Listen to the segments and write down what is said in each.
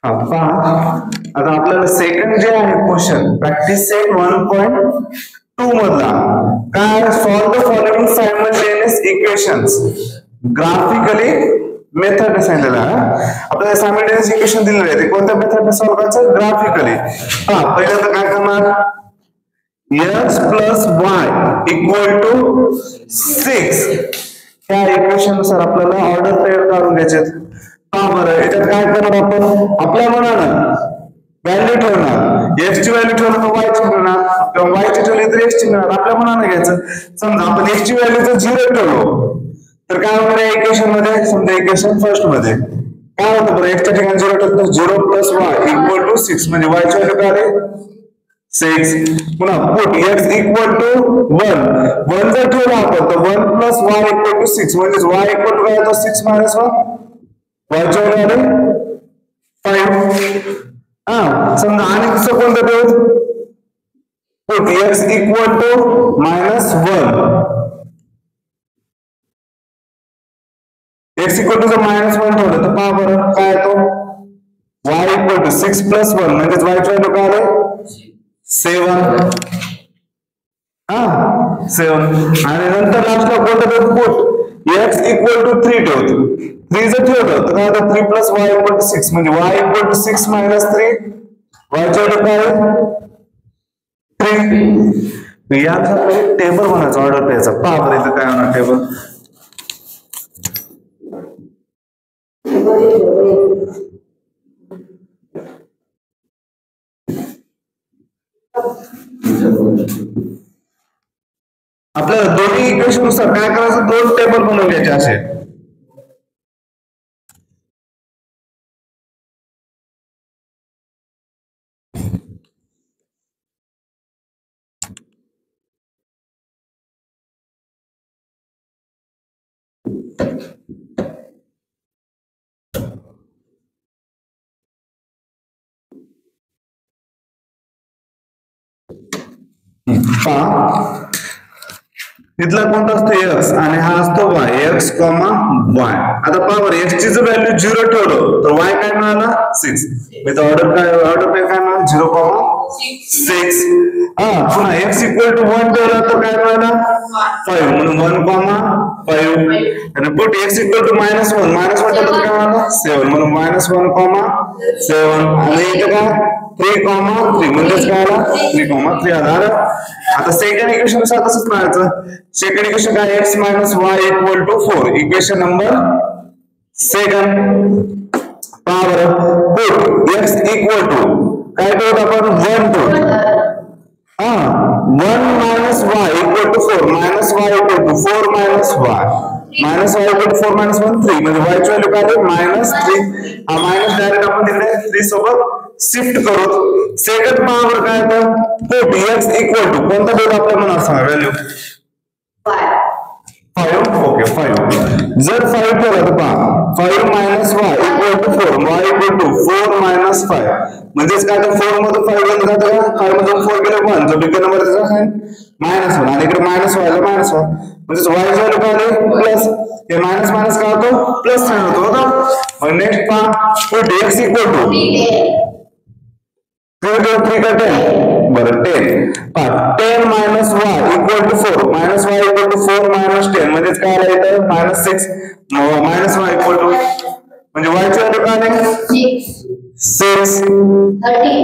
आता आपल्याला सेकंड जे आहे क्वेश्चन प्रॅक्टिस सेट 1.2 मधला काय solve the following simultaneous equations graphically method सांगितलेला आपल्याला सायमल्टेनियस इक्वेशन दिलेले आहे ते कोणत्या मेथडने सॉल्व करायचं ग्राफिकली पहिल्यांदा काय करणार x plus y equal to 6 ह्या इक्वेशन नुसार आपल्याला ऑर्डर तयार करून घ्यायचे बरं याच्यात काय करणार आपण आपल्या मनानं व्हॅल्यू ठेवणार x ची व्हॅल्यू ठेवली तर y ची ठेवणार किंवा y ची ठेवली तर x ची ठेवणार आपल्या मनानं घ्यायचं समजा आपण x ची व्हॅल्यू जर 0 ठेवलो तर काय होणार आहे इक्वेशन मध्ये समजा इक्वेशन फर्स्ट मध्ये काय होतं बरं x च्या ठिकाणी 0 ठेवलं तर 0 plus y equal to 6 म्हणजे y ची व्हॅल्यू काय आली 6 पुन्हा put x equal to 1 जर ठेवला आपण तर 1 plus y equal to 6 म्हणजे y equal to काय होतं 6 minus 1 y ची व्हॅल्यू आली 5 समजा आणि दुसरं कोणतं ठेवू put x equal to -1 x equal to -1 ठेवलं तर पहा बरं काय येतो y equal to 6 plus 1 म्हणजे y ची व्हॅल्यू काय आली 7 आणि नंतर लास्टला कोणतं ठेवतो पुट x equal to 3 ठेवतो 3 जर ठेवलं तर काय होतं 3 plus y equal to 6 म्हणजे y equal to 6 minus 3 y ची व्हॅल्यू काय आहे 3 याचा टेबल बनायचा ऑर्डर द्यायचा पहा बरं इथं काय होणार टेबल आपल्याला दोन्ही इक्वेशन नुसार काय करायचं दोन टेबल बनवून घ्यायचे असे इथला कोणता असतो x आणि हा असतो y x, y आता पहा बरं x ची जर व्हॅल्यू 0 ठेवलं तर y काय मिळाला 6 म्हणजे ऑर्डर पे काय मिळाला 0,6 पुन्हा x equal to 1 ठेवलं तर काय मिळाला 5 म्हणून 1,5 आणि पुट x equal to -1 ठेवलं तर काय मिळाला 7 म्हणून -1,7 आणि इथे काय 3,3 म्हणजेच काय आला 3,3 आला आता सेकंड इक्वेशन नुसार तसंच करायचं सेकंड इक्वेशन काय x y equal to 4 equation number second पहा बरं पुट x equal to काय ठेवत आपण 1 ठेवतो 1 minus y equal to 4 minus y equal to 4 minus y minus y equal to 4 minus 1 3 म्हणजे y ची व्हॅल्यू काय आहे -3 हा मायनस डायरेक्ट आपण तिकडे 3 सोबत शिफ्ट करू सेकंड पॉवर काय येतं पुट x equal to कोणता ठेवला आपल्या मनात सांगा व्हॅल्यू 5 ओके 5 जर 5 ठेवला तर पहा 5 minus y equal to 4 y equal to 4 minus 5 म्हणजेच काय तर 4 मधून 5 गेलं जातं का 5 मधून 4 गेलं 1 जो बिग नंबर त्याचा काय -1 आणि इकडे -y ला -1 म्हणजे y ची व्हॅल्यू काय आली प्लस हे मायनस मायनस काय होतो प्लस साइन होतो बरोबर मग नेक्स्ट पहा पुट x equal to 3 का 10 बरं 10 पहा 10 minus y equal to 4 minus y equal to 4 minus 10 म्हणजेच काय आलं इथं -6 minus y equal to म्हणजे y ची व्हॅल्यू काय आहे 6 13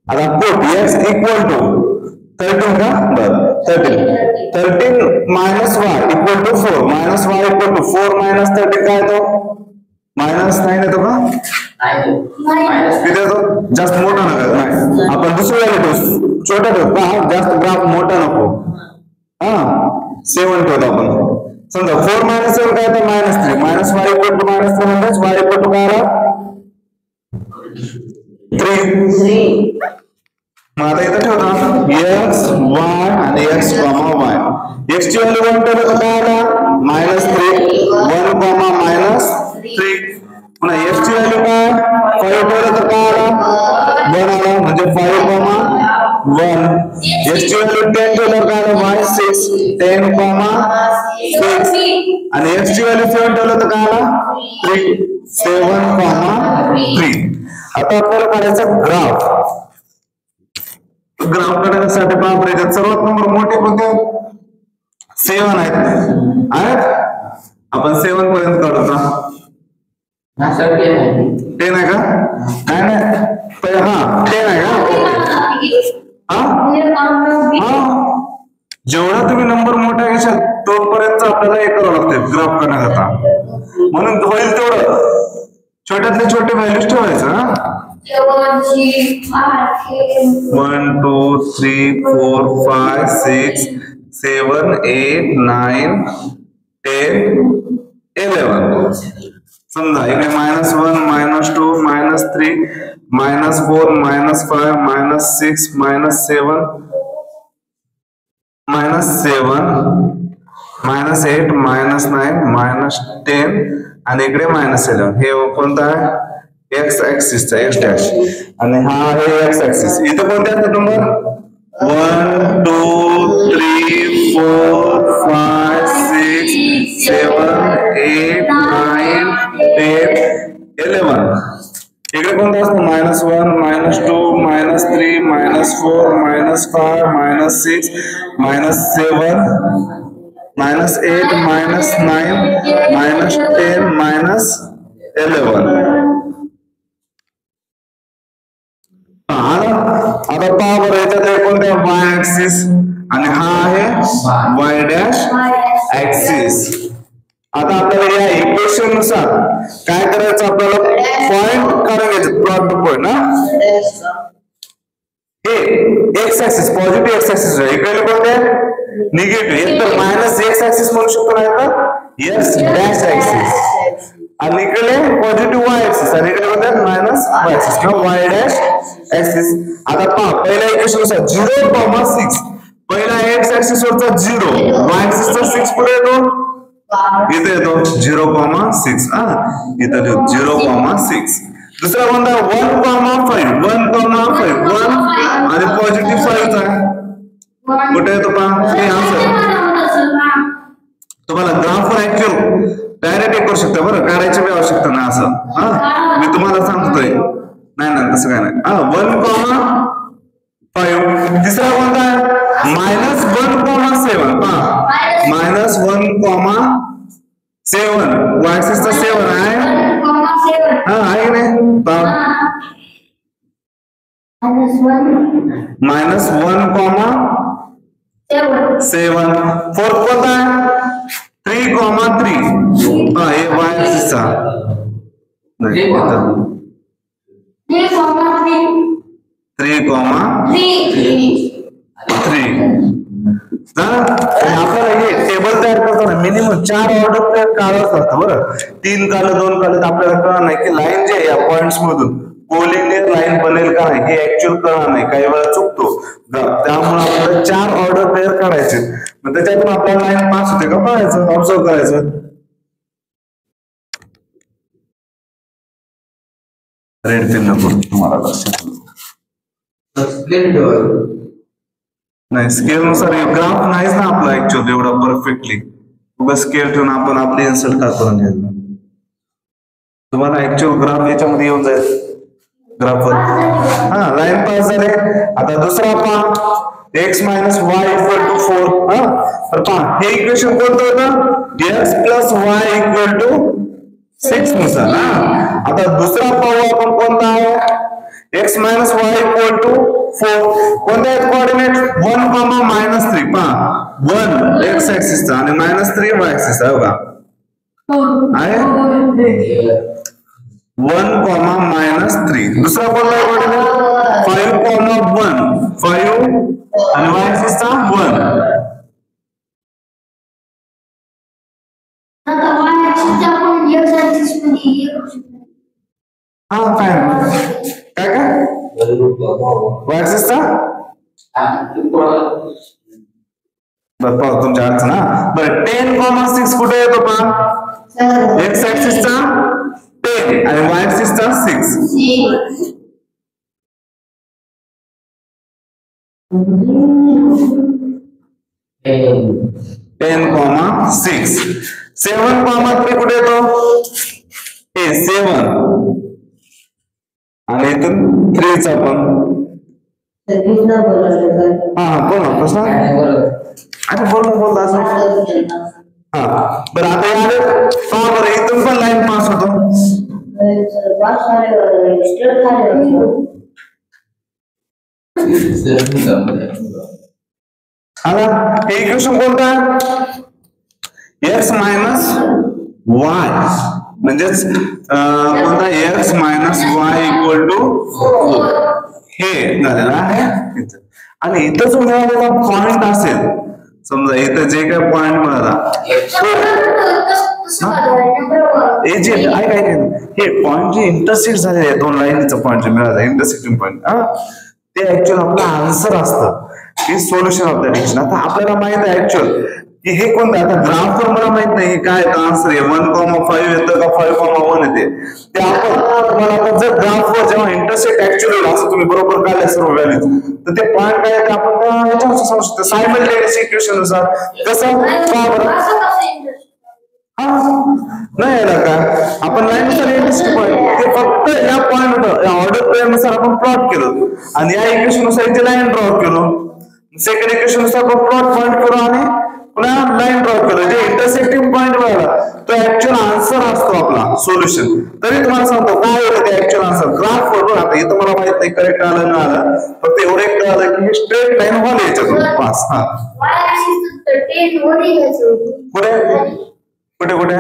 आता पुट x equal to 13 का बरं 13 minus y equal to 4 minus y equal to 4 minus 13 काय येतो -9 येतो का किती येतो जास्त मोठा नका आपण दुसऱ्या ठेवू छोटा ठेवू का जास्त ग्राफ मोठा नको 7 ठेवतो आपण समजा 4 minus 7 काय येतं -3 minus y equal to -3 म्हणजेच y equal to काय आला 3 मग आता इथं ठेवतो x y आणि x, y x ची व्हॅल्यू 1 ठेवलं तर काय आला -3 1, -3 पुन्हा x ची व्हॅल्यू काय 5 ठेवलं तर काय आला 1 आला म्हणजे 5, 1 x ची व्हॅल्यू 10 ठेवलं काय आला y6 10, 6 आणि x ची व्हॅल्यू 7 ठेवलं तर काय आला 3 7, 3 आता आपल्याला काढायचा ग्राफ. ग्राफ काढण्यासाठी पहा सर्वात नंबर मोठे कोणते 7 आहेत. आपण 7 पर्यंत काढू का? 10 आहे का? नाही हा 10 आहे का? हा जेवढा तुम्ही नंबर मोठा घेशाल तोपर्यंत आपल्याला हे करावं लागते ग्राफ करण्याकरता. म्हणून होईल तेवढं छोट्यातले छोटे व्हॅल्यूज ठेवायचं. 1 2 3 4 5 6 7 8 9 10 11. समजा इकडे -1 -2 -3 -4 -5 -6 -7 -7 -8 -9 -10 आणि इकडे -11. हे कोणता आहे? एक्स ऍक्सिस चा एक्स डॅश आणि हा आहे एक्स ऍक्सिस. इथं कोणते असतात नंबर 1 2 3 4 5 6 7 8 9 10 11. इकडे कोणता असतो -1 -2 -3 -4 -5 -6 -7 -8 -9 -10 -11. आता पहा बरं याच्यात कोणत्या वाय ऍक्सिस आणि हा आहे वाय डॅश ऍक्सिस. आता आपल्याला या इक्वेशन नुसार काय करायचं? आपल्याला पॉइंट काढून घ्यायचे. प्लॉट द पॉइंट हे x axis positive x axis इकडे कोणते निगेटिव्ह. एक तर -x ऍक्सिस म्हणू शकतो नाही तर एक्स डॅश ऍक्सिस आणि इकडे पॉझिटिव्ह y ऍक्सिस आणि इकडे कोणते -y ऍक्सिस किंवा y डॅश ऍक्सिस. आता पहा पहिल्या इक्वेशन नुसार 0,6 पहिला x ऍक्सिस वरचा 0 y ऍक्सिस चा 6 पुढे येतो इथे येतो 0,6 इथे 0,6. दुसरा कोणता 1,5 1,5 आणि पॉझिटिव्ह 5 आहे कुठे येतो पहा. हे आन्सर तुम्हाला ग्राफवर ऍक्च्युअल डायरेक्ट करू शकता बरं, काढायची बी आवश्यकता नाही असं. मी तुम्हाला सांगतोय नाही तसं काय नाही. 1,5. तिसरा कोणता आहे -1,7 -1,7 y ऍक्सिस चा 7 आहे. आहे की नाही? -1,7. फोर्थ कोणता आहे 3,3 हे y ऍक्सिस चा 3,3. आपल्याला हे टेबल तयार करताना मिनिमम 4 ऑर्डर पेअर काढावंच लागतं बरं. 3 काढलं 2 काढलं आपल्याला कळणार नाही की लाईन जे या पॉइंट्स मधून कोलिनियर लाईन बनेल का नाही हे ऍक्च्युअल कळणार नाही, काही वेळा चुकतो. त्यामुळे आपल्याला 4 ऑर्डर पेअर काढायचे. मग त्याच्यातून आपल्याला लाईन पास होते का पाहायचं, ऑब्झर्व करायचं. रेड पेन नको तुम्हाला लक्षात नाही. स्केल नुसार ग्राफ नाहीच ना आपला ऍक्च्युअली एवढा परफेक्टली. स्केल ठेवून आपण आपली इन्सर्ट का करून घ्यायचं. तुम्हाला ऍक्च्युअल ग्राफ याच्यामध्ये येऊन जाईल ग्राफवर. लाईन पास झाले. आता दुसरा पहा x - y = 4. तर पहा हे इक्वेशन कोणतं होतं x + y = 6 नुसार. आता दुसरा पाहू आपण कोणता आहे x - y = 4. कोणते आहेत कोऑर्डिनेट 1, -3. पहा 1 x ऍक्सिस चा आणि -3 y ऍक्सिस चा बघा आहे 1, -3. दुसरा कोणता कोऑर्डिनेट 5, 1 आणि y ऍक्सिस चा 1. काय y ऍक्सिस चा बरं तुमच्या अडचण. बरं 10,6 कुठे येतो पहा x ऍक्सिस चा 10 आणि y ऍक्सिस चा 6. 10,6. 7,3 कुठे येतो हे 7 आणि इथून 3 चा पण हा बोल ना प्रश्न आता बोल असं हा बरं आता यार पहा बरं इथून पण लाईन पास होतो आता हे इक्वेशन कोणतं आहे एक्स मायनस वाय म्हणजेच कोणता X minus Y equal to 4 हे झालेलं आहे आणि इथं जो मिळालेला पॉइंट असेल समजा इथं जे काय पॉइंट मिळाला हे पॉइंट जे इंटरसेक्ट झाले दोन लाईनचं पॉइंट जे मिळाला इंटरसेक्टिंग पॉइंट ते ऍक्च्युअल आपलं आन्सर असतं की सोल्युशन ऑफ द इक्वेशन आता आपल्याला माहित आहे ऍक्च्युअल की हे कोणतं आता ग्राफ वर मला माहित नाही काय आन्सर आहे 1,5 येतं का 5,1 येते ते आपण तुम्हाला आता जर ग्राफ वर जेव्हा इंटरसेक्ट ऍक्च्युअल असं तुम्ही बरोबर काढले सर्व व्हॅल्यूज तर ते पॉइंट काय आहे आपण त्या याच्यावर सांगू शकतो सायमल्टेनियस इक्वेशन नुसार कसं का बरं नाही आला का आपण लाईन नुसार इंटरसेक्ट पॉइंट ते फक्त या पॉइंट ऑर्डर पेअर नुसार आपण प्लॉट केलं आणि या इक्वेशन नुसार इथे लाईन ड्रॉ केलो सेकंड इक्वेशन नुसार आपण प्लॉट पॉइंट करू आणि पुन्हा लाईन ड्रॉ केलं जे इंटरसेक्टिंग पॉइंट मिळाला तो ऍक्च्युअल आन्सर असतो आपला सोल्युशन तरी तुम्हाला सांगतो काय होतं ते ऍक्च्युअल आन्सर ग्राफ वर आता इथं मला माहित नाही करेक्ट आलं ना आलं फक्त एवढे कळलं की स्ट्रेट लाईन होईल याच्यातून पास हा कुठे कुठे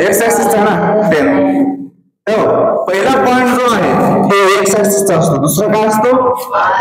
एक्स ऍक्सिसचा ना 10 पहिला पॉइंट जो आहे हे एक्स ऍक्सिसचा असतो दुसरा काय असतो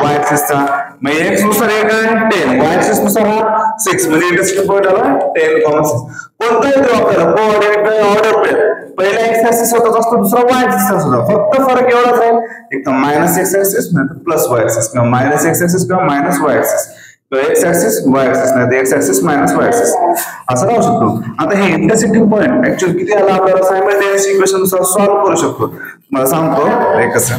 वाय ऍक्सिसचा मग एक्स नुसार एक आहे 10 वाय ऍक्सिस नुसार हा 6 म्हणजे इंटरसेक्टिंग पॉइंट आला 10,6 कोणता येतो आपल्याला कोऑर्डिनेट ऑर्डर पेअर पहिला एक्स ऍक्सिस होता असतो दुसरा वाय ऍक्सिस असतो फक्त फरक एवढाच आहे एक तर मायनस एक्स ऍक्सिस नाही प्लस वाय ऍक्सिस किंवा मायनस एक्स ऍक्सिस किंवा minus Y axis X axis Y axis नाही X axis minus Y axis असं राहू शकतो आता हे इंटरसेक्टिंग पॉइंट ऍक्च्युअली किती आला आपल्याला सायमल्टेनियस इक्वेशन नुसार सॉल्व्ह करू शकतो मला सांगतो एकच